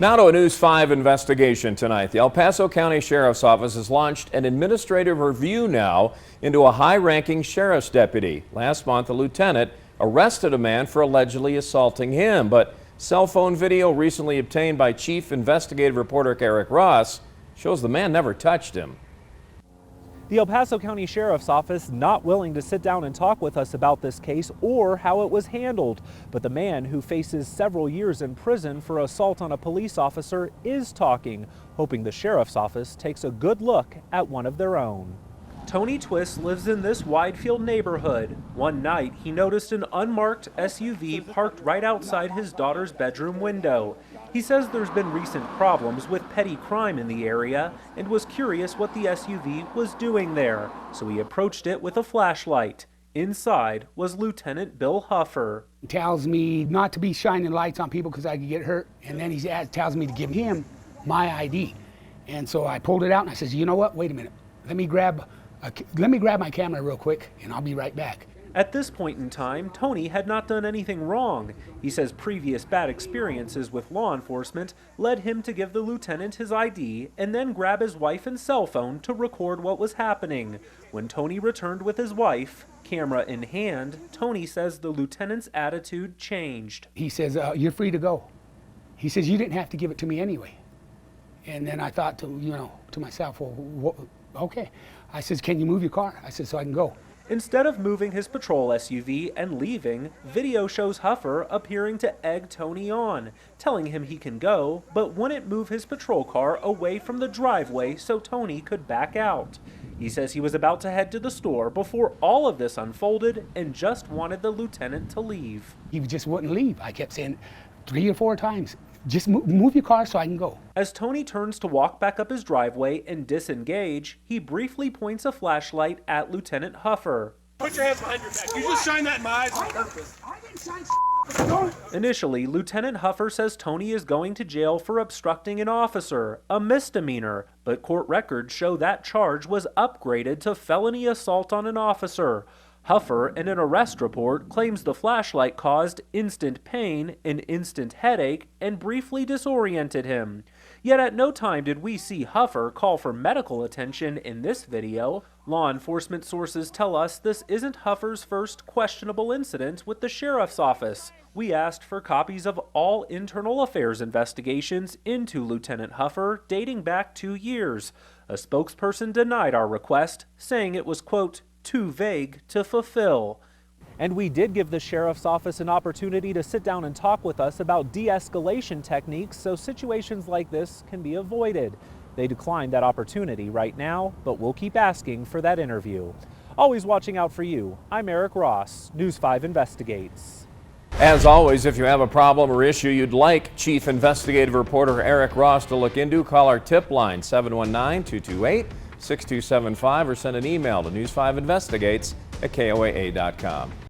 Now to a News 5 investigation tonight. The El Paso County Sheriff's Office has launched an administrative review now into a high-ranking sheriff's deputy. Last month, a lieutenant arrested a man for allegedly assaulting him, but cell phone video recently obtained by Chief Investigative Reporter Eric Ross shows the man never touched him. The El Paso County Sheriff's Office not willing to sit down and talk with us about this case or how it was handled. But the man who faces several years in prison for assault on a police officer is talking, hoping the Sheriff's Office takes a good look at one of their own. Tony Twist lives in this Widefield neighborhood. One night, he noticed an unmarked SUV parked right outside his daughter's bedroom window. He says there's been recent problems with petty crime in the area and was curious what the SUV was doing there, so he approached it with a flashlight. Inside was Lieutenant Bill Huffer. He tells me not to be shining lights on people because I could get hurt, and then he tells me to give him my ID. And so I pulled it out and I says, you know what, wait a minute, let me grab my camera real quick and I'll be right back. At this point in time, Tony had not done anything wrong. He says previous bad experiences with law enforcement led him to give the lieutenant his ID and then grab his wife and cell phone to record what was happening. When Tony returned with his wife, camera in hand, Tony says the lieutenant's attitude changed. He says, you're free to go. He says, you didn't have to give it to me anyway. And then I thought to myself, well, okay. I says, can you move your car? I said, so I can go. Instead of moving his patrol SUV and leaving, video shows Huffer appearing to egg Tony on, telling him he can go, but wouldn't move his patrol car away from the driveway so Tony could back out. He says he was about to head to the store before all of this unfolded and just wanted the lieutenant to leave. He just wouldn't leave. I kept saying 3 or 4 times, just move your car so I can go. As Tony turns to walk back up his driveway and disengage, he briefly points a flashlight at Lieutenant Huffer. Put your hands behind your back. You just shine that in my eyes on purpose. I didn't shine. Initially, Lieutenant Huffer says Tony is going to jail for obstructing an officer, a misdemeanor, but court records show that charge was upgraded to felony assault on an officer. Huffer, in an arrest report, claims the flashlight caused instant pain, an instant headache, and briefly disoriented him. Yet at no time did we see Huffer call for medical attention in this video. Law enforcement sources tell us this isn't Huffer's first questionable incident with the Sheriff's Office. We asked for copies of all internal affairs investigations into Lieutenant Huffer dating back 2 years. A spokesperson denied our request, saying it was, quote, too vague to fulfill. And we did give the Sheriff's Office an opportunity to sit down and talk with us about de-escalation techniques so situations like this can be avoided. They declined that opportunity right now, but we'll keep asking for that interview. Always watching out for you, I'm Eric Ross, News 5 Investigates. As always, if you have a problem or issue you'd like Chief Investigative Reporter Eric Ross to look into, call our tip line 719-228-6275 or send an email to news5investigates@koaa.com.